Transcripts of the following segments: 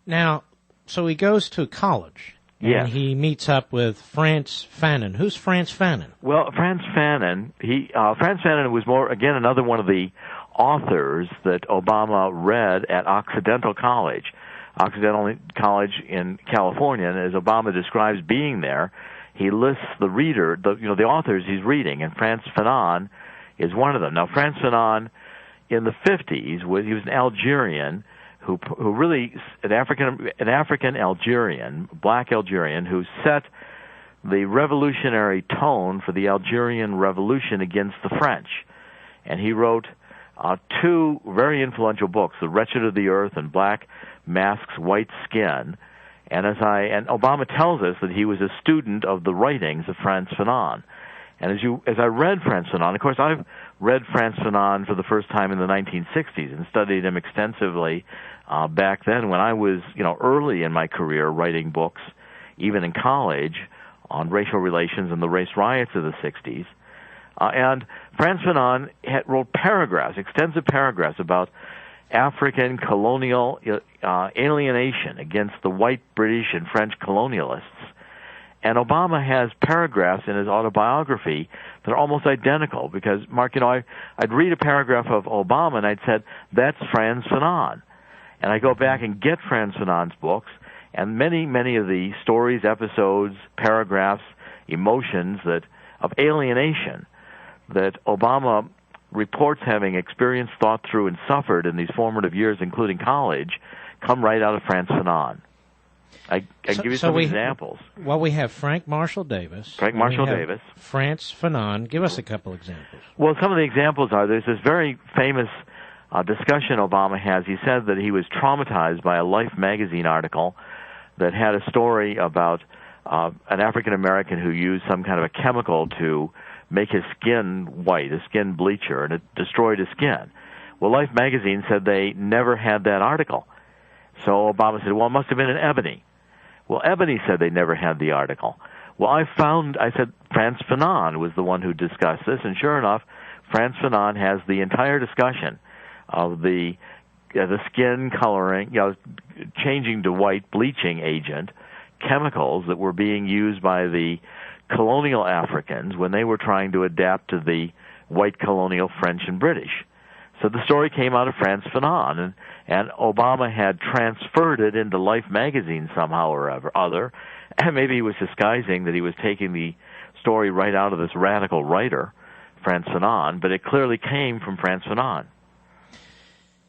Now, so he goes to college, Yes. and he meets up with Franz Fannon. Who's Franz Fannon? Well, Franz Fannon, Franz Fannon was another one of the authors that Obama read at Occidental College in California, and as Obama describes being there, he lists the authors he's reading, and Franz Fannon is one of them. Now, Franz Fannon, in the 50s, he was an Algerian who really an African Algerian, black Algerian, who set the revolutionary tone for the Algerian Revolution against the French, and he wrote two very influential books, The Wretched of the Earth and Black Masks White Skin. And Obama tells us that he was a student of the writings of Franz Fanon. And as I read Franz Fanon, of course I've read Franz Fanon for the first time in the 1960s and studied him extensively back then when I was, early in my career writing books, even in college, on racial relations and the race riots of the 60s. And Franz Fanon wrote extensive paragraphs about African colonial alienation against the white British and French colonialists. And Obama has paragraphs in his autobiography that are almost identical because, Mark, I'd read a paragraph of Obama and I'd said, that's Franz Fanon. And I go back and get Franz Fanon's books, and many, many of the stories, episodes, paragraphs, emotions of alienation that Obama reports having experienced, thought through, and suffered in these formative years, including college, come right out of Franz Fanon. I give you some examples. Well, we have Frank Marshall Davis. Franz Fanon. Give us a couple examples. Well, some of the examples are, there's this very famous discussion Obama has. He said that he was traumatized by a Life magazine article that had a story about an African American who used some kind of a chemical to make his skin white, a skin bleacher, and it destroyed his skin. Well, Life magazine said they never had that article. So Obama said, well, it must have been in Ebony. Well, Ebony said they never had the article. Well, I said Franz Fanon was the one who discussed this, and sure enough, Franz Fanon has the entire discussion of the skin coloring, changing to white bleaching agent, chemicals that were being used by the colonial Africans when they were trying to adapt to the white colonial French and British. So the story came out of Franz Fanon, and Obama had transferred it into Life magazine somehow or other, and maybe he was disguising that he was taking the story right out of this radical writer, Franz Fanon, but it clearly came from Franz Fanon.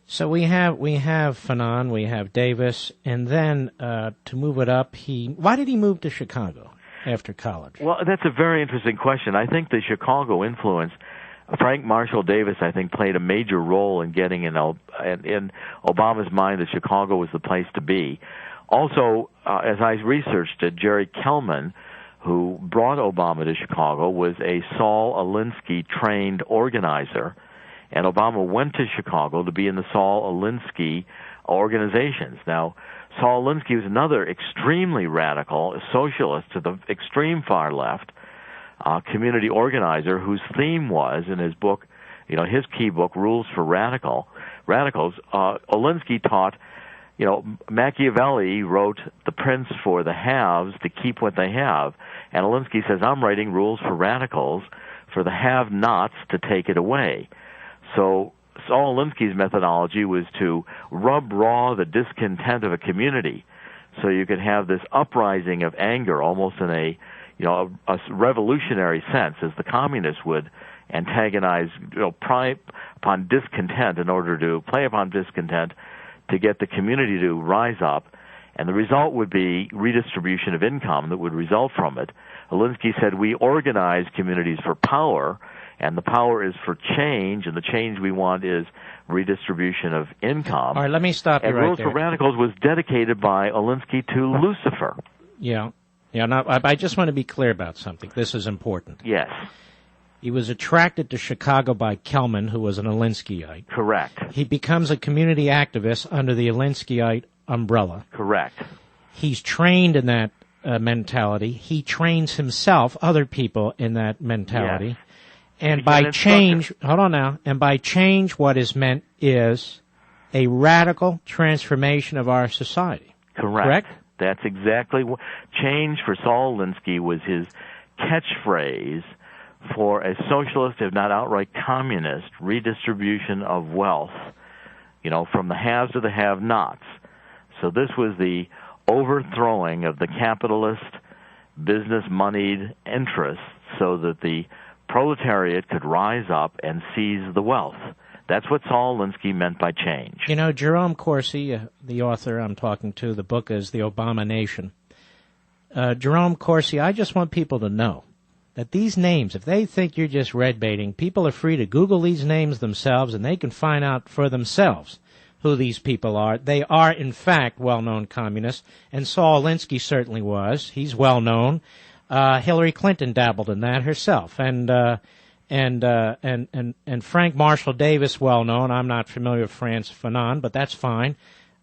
So we have Fanon, we have Davis, and then to move it up, why did he move to Chicago after college? Well, that's a very interesting question. I think the Chicago influence, Frank Marshall Davis, I think, played a major role in getting in Obama's mind that Chicago was the place to be. Also, as I researched it, Jerry Kellman, who brought Obama to Chicago, was a Saul Alinsky-trained organizer, and Obama went to Chicago to be in the Saul Alinsky organizations. Now, Saul Alinsky was another extremely radical socialist to the extreme far left, community organizer whose theme was, in his book, his key book, Rules for Radicals, Alinsky taught, Machiavelli wrote The Prince for the haves to keep what they have, and Alinsky says, I'm writing rules for radicals for the have-nots to take it away. So Saul Alinsky's methodology was to rub raw the discontent of a community so you could have this uprising of anger almost in a revolutionary sense, as the communists would antagonize, play upon discontent to get the community to rise up, and the result would be redistribution of income that would result from it. Alinsky said, we organize communities for power, and the power is for change, and the change we want is redistribution of income. All right, let me stop you right there. And Rules for Radicals was dedicated by Alinsky to Lucifer. Yeah. Now, I just want to be clear about something. This is important. Yes. He was attracted to Chicago by Kellman, who was an Alinskyite. Correct. He becomes a community activist under the Alinskyite umbrella. Correct. He's trained in that mentality. He trains himself, other people in that mentality. Yes. And by change, and by change what is meant is a radical transformation of our society. Correct. That's exactly what change for Saul Alinsky was his catchphrase for a socialist, if not outright communist, redistribution of wealth, from the haves to the have-nots. So this was the overthrowing of the capitalist, business-moneyed interests so that the proletariat could rise up and seize the wealth. That's what Saul Alinsky meant by change. Jerome Corsi, the author I'm talking to, the book is The Obama Nation. Jerome Corsi, I just want people to know that these names, if they think you're just red baiting, people are free to Google these names themselves, and they can find out for themselves who these people are. They are, in fact, well-known communists, and Saul Alinsky certainly was. He's well-known. Hillary Clinton dabbled in that herself, and Frank Marshall Davis, well-known. I'm not familiar with Franz Fannon, but that's fine.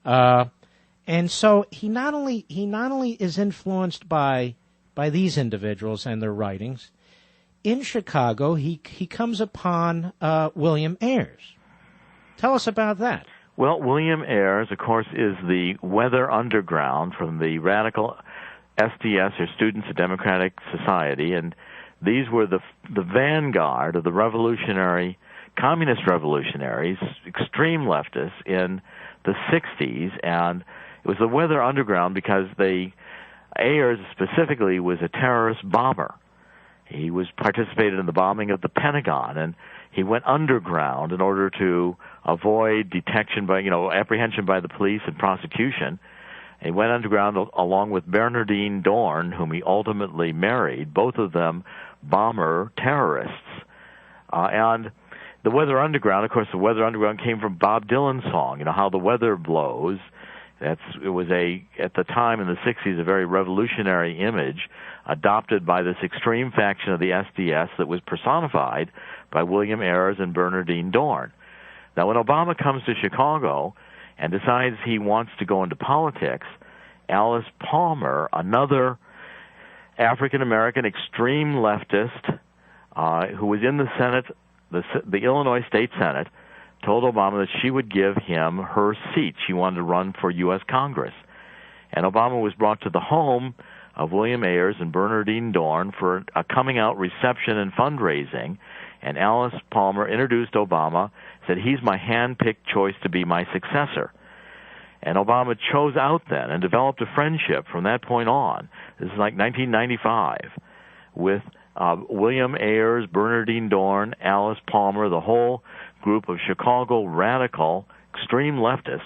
And so he not only is influenced by these individuals and their writings. In Chicago, he comes upon William Ayres. Tell us about that. Well, William Ayres, of course, is the Weather Underground from the radical SDS, or Students of Democratic Society, and these were the vanguard of the communist revolutionaries, extreme leftists in the 60s, and it was the Weather Underground because Ayres specifically was a terrorist bomber. He participated in the bombing of the Pentagon, and he went underground in order to avoid detection apprehension by the police and prosecution. He went underground along with Bernardine Dorn, whom he ultimately married, both of them bomber terrorists. And the Weather Underground, of course, the Weather Underground came from Bob Dylan's song, How the Weather Blows. It was at the time in the 60s, a very revolutionary image adopted by this extreme faction of the SDS that was personified by William Ayres and Bernardine Dorn. Now, when Obama comes to Chicago and decides he wants to go into politics, Alice Palmer, another African-American extreme leftist who was in the Senate, the Illinois State Senate, told Obama that she would give him her seat. She wanted to run for U.S. Congress. And Obama was brought to the home of William Ayres and Bernardine Dorn for a coming-out reception and fundraising, and Alice Palmer introduced Obama, said, he's my hand-picked choice to be my successor. And Obama chose out then and developed a friendship from that point on. This is like 1995, with William Ayres, Bernardine Dorn, Alice Palmer, the whole group of Chicago radical, extreme leftists,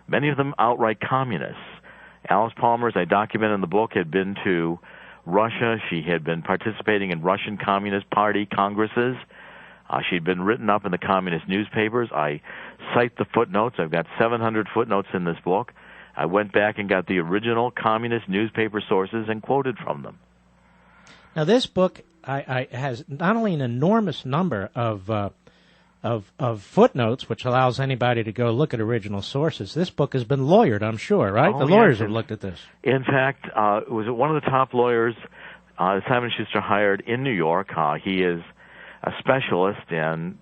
many of them outright communists. Alice Palmer, as I document in the book, had been to Russia. She had been participating in Russian Communist Party congresses. She'd been written up in the communist newspapers. I cite the footnotes. I've got 700 footnotes in this book. I went back and got the original communist newspaper sources and quoted from them. Now, this book has not only an enormous number of footnotes, which allows anybody to go look at original sources. This book has been lawyered, I'm sure, right? Oh, the lawyers yes. have looked at this. In fact, it was one of the top lawyers Simon Schuster hired in New York. He is a specialist in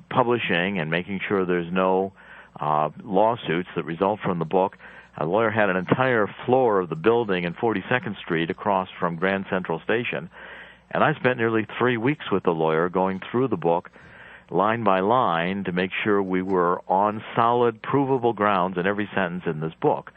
publishing and making sure there's no lawsuits that result from the book. A lawyer had an entire floor of the building in 42nd Street across from Grand Central Station. And I spent nearly 3 weeks with the lawyer going through the book line by line to make sure we were on solid, provable grounds in every sentence in this book.